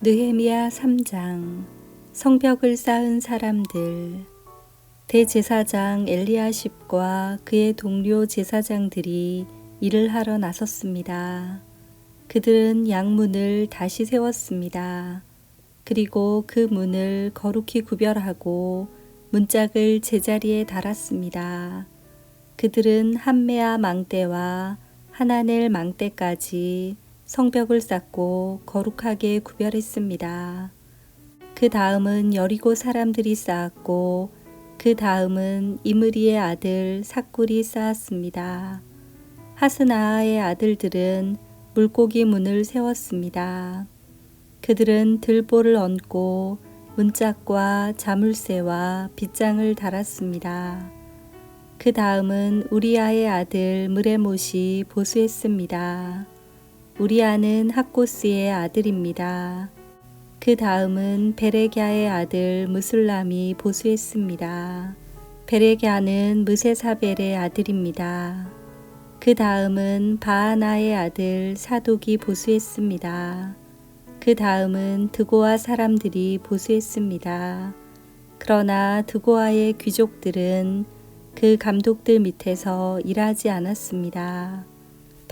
느헤미야 3장. 성벽을 쌓은 사람들. 대제사장 엘리야십과 그의 동료 제사장들이 일을 하러 나섰습니다. 그들은 양문을 다시 세웠습니다. 그리고 그 문을 거룩히 구별하고 문짝을 제자리에 달았습니다. 그들은 한메아 망대와 하나넬 망대까지 성벽을 쌓고 거룩하게 구별했습니다. 그 다음은 여리고 사람들이 쌓았고 그 다음은 이므리의 아들 삭굴이 쌓았습니다. 하스나아의 아들들은 물고기 문을 세웠습니다. 그들은 들보를 얹고 문짝과 자물쇠와 빗장을 달았습니다. 그 다음은 우리아의 아들 무레못이 보수했습니다. 우리아는 학고스의 아들입니다. 그 다음은 베레갸의 아들 무술람이 보수했습니다. 베레갸는 무세사벨의 아들입니다. 그 다음은 바하나의 아들 사독이 보수했습니다. 그 다음은 드고아 사람들이 보수했습니다. 그러나 드고아의 귀족들은 그 감독들 밑에서 일하지 않았습니다.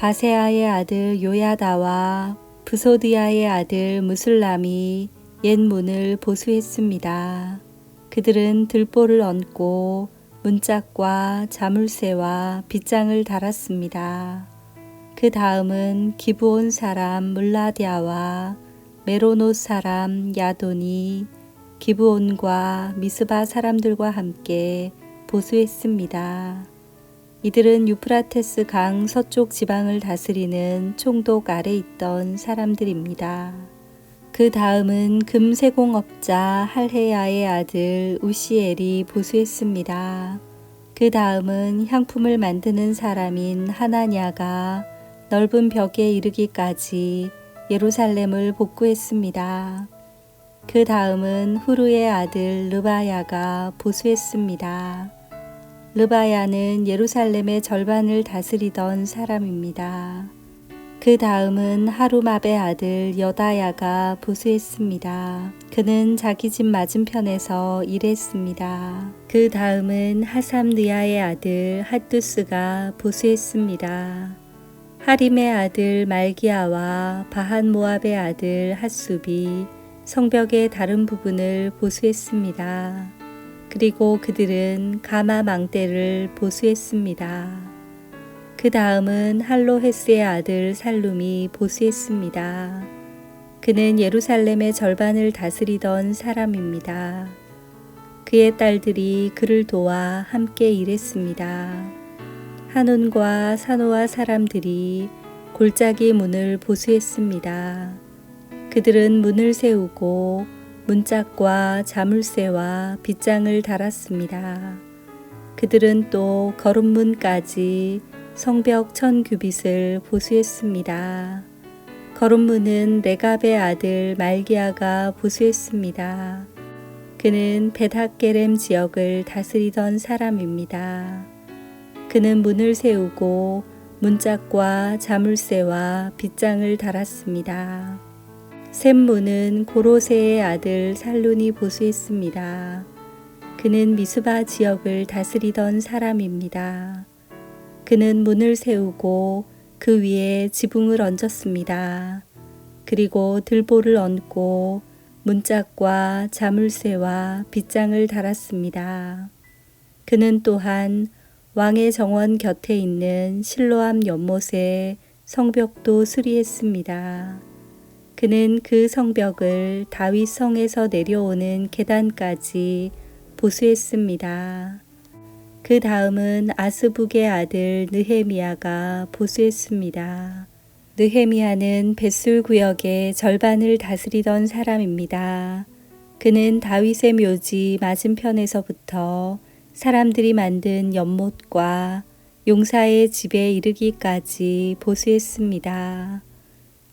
바세아의 아들 요야다와 부소드야의 아들 무술람이 옛 문을 보수했습니다. 그들은 들보를 얹고 문짝과 자물쇠와 빗장을 달았습니다. 그 다음은 기브온 사람 물라디아와 메로노 사람 야돈이 기브온과 미스바 사람들과 함께 보수했습니다. 이들은 유프라테스 강 서쪽 지방을 다스리는 총독 아래 있던 사람들입니다. 그 다음은 금세공업자 할헤야의 아들 우시엘이 보수했습니다. 그 다음은 향품을 만드는 사람인 하나냐가 넓은 벽에 이르기까지 예루살렘을 복구했습니다. 그 다음은 후르의 아들 르바야가 보수했습니다. 르바야는 예루살렘의 절반을 다스리던 사람입니다. 그 다음은 하루맙의 아들 여다야가 보수했습니다. 그는 자기 집 맞은편에서 일했습니다. 그 다음은 하삼느야의 아들 핫두스가 보수했습니다. 하림의 아들 말기야와 바한모압의 아들 핫숲이 성벽의 다른 부분을 보수했습니다. 그리고 그들은 가마 망대를 보수했습니다. 그 다음은 할로헤스의 아들 살룸이 보수했습니다. 그는 예루살렘의 절반을 다스리던 사람입니다. 그의 딸들이 그를 도와 함께 일했습니다. 하논과 사노아 사람들이 골짜기 문을 보수했습니다. 그들은 문을 세우고 문짝과 자물쇠와 빗장을 달았습니다. 그들은 또 거름문까지 성벽 1000규빗을 보수했습니다. 거름문은 레갑의 아들 말기야가 보수했습니다. 그는 벳학게렘 지역을 다스리던 사람입니다. 그는 문을 세우고 문짝과 자물쇠와 빗장을 달았습니다. 샘문은 고로세의 아들 살룬이 보수했습니다. 그는 미스바 지역을 다스리던 사람입니다. 그는 문을 세우고 그 위에 지붕을 얹었습니다. 그리고 들보를 얹고 문짝과 자물쇠와 빗장을 달았습니다. 그는 또한 왕의 정원 곁에 있는 실로암 연못의 성벽도 수리했습니다. 그는 그 성벽을 다윗 성에서 내려오는 계단까지 보수했습니다. 그 다음은 아스북의 아들 느헤미야가 보수했습니다. 느헤미야는 벳술 구역의 절반을 다스리던 사람입니다. 그는 다윗의 묘지 맞은편에서부터 사람들이 만든 연못과 용사의 집에 이르기까지 보수했습니다.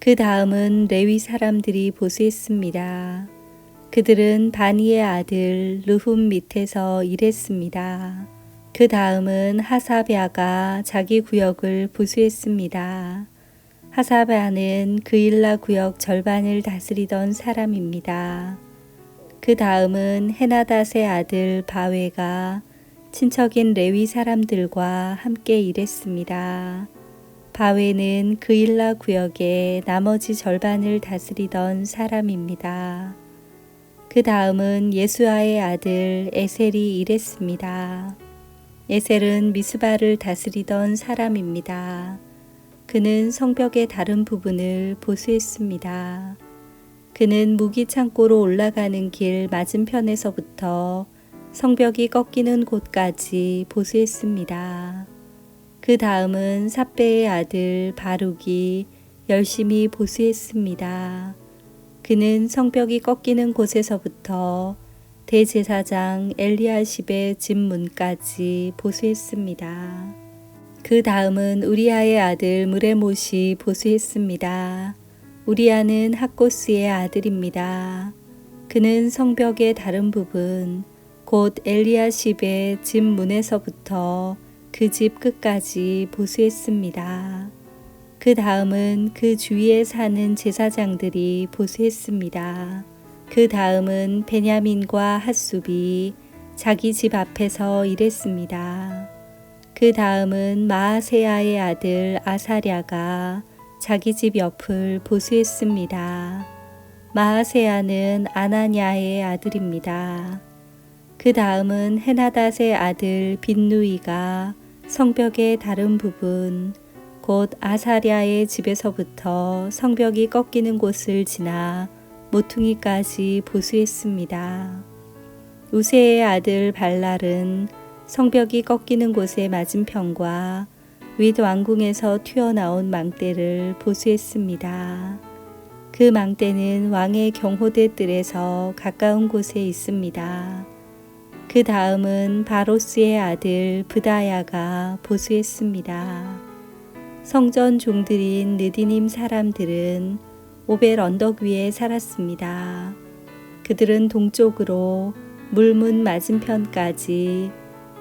그 다음은 레위 사람들이 보수했습니다. 그들은 바니의 아들 르훔 밑에서 일했습니다. 그 다음은 하사랴가 자기 구역을 보수했습니다. 하사바는 그일라 구역 절반을 다스리던 사람입니다. 그 다음은 헤나닷의 아들 바웨가 친척인 레위 사람들과 함께 일했습니다. 바웨는 그일라 구역의 나머지 절반을 다스리던 사람입니다. 그 다음은 예수아의 아들 에셀이 일했습니다. 에셀은 미스바를 다스리던 사람입니다. 그는 성벽의 다른 부분을 보수했습니다. 그는 무기 창고로 올라가는 길 맞은편에서부터 성벽이 꺾이는 곳까지 보수했습니다. 그 다음은 삽베의 아들 바룩이 열심히 보수했습니다. 그는 성벽이 꺾이는 곳에서부터 대제사장 엘리야십의 집 문까지 보수했습니다. 그 다음은 우리아의 아들 무레못이 보수했습니다. 우리아는 학고스의 아들입니다. 그는 성벽의 다른 부분, 곧 엘리야십의 집 문에서부터 그 집 끝까지 보수했습니다. 그 다음은 그 주위에 사는 제사장들이 보수했습니다. 그 다음은 베냐민과 핫숲이 자기 집 앞에서 일했습니다. 그 다음은 마아세야의 아들 아사랴가 자기 집 옆을 보수했습니다. 마아세야는 아나냐의 아들입니다. 그 다음은 헤나닷의 아들 빈누이가 성벽의 다른 부분, 곧 아사랴의 집에서부터 성벽이 꺾이는 곳을 지나 모퉁이까지 보수했습니다. 우세의 아들 발랄은 성벽이 꺾이는 곳의 맞은편과 윗 왕궁에서 튀어나온 망대를 보수했습니다. 그 망대는 왕의 경호대 뜰에서 가까운 곳에 있습니다. 그 다음은 바로스의 아들 브다야가 보수했습니다. 성전 종들인 느디님 사람들은 오벨 언덕 위에 살았습니다. 그들은 동쪽으로 물문 맞은편까지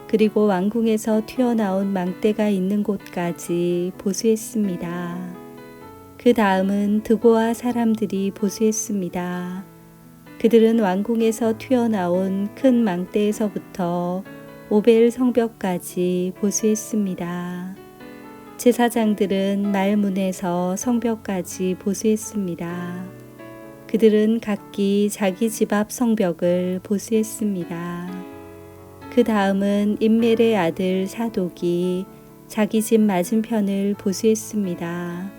그리고 왕궁에서 튀어나온 망대가 있는 곳까지 보수했습니다. 그 다음은 드고아 사람들이 보수했습니다. 그들은 왕궁에서 튀어나온 큰 망대에서부터 오벨 성벽까지 보수했습니다. 제사장들은 말문에서 성벽까지 보수했습니다. 그들은 각기 자기 집 앞 성벽을 보수했습니다. 그 다음은 임멜의 아들 사독이 자기 집 맞은편을 보수했습니다.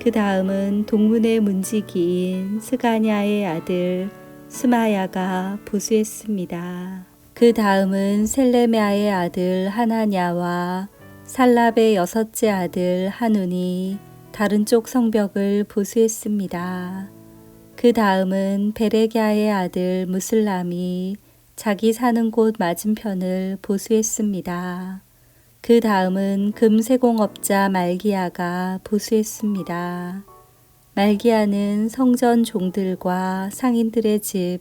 그 다음은 동문의 문지기인 스가냐의 아들 스마야가 보수했습니다. 그 다음은 셀레메아의 아들 하나냐와 살랍의 여섯째 아들 하눈이 다른 쪽 성벽을 보수했습니다. 그 다음은 베레갸의 아들 무슬람이 자기 사는 곳 맞은편을 보수했습니다. 그 다음은 금세공업자 말기야가 보수했습니다. 말기야는 성전 종들과 상인들의 집,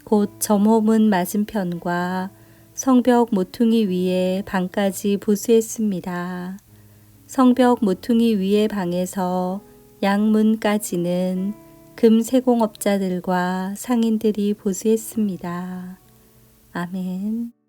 곧 점호문 맞은편과 성벽 모퉁이 위에 방까지 보수했습니다. 성벽 모퉁이 위의 방에서 양문까지는 금세공업자들과 상인들이 보수했습니다. 아멘.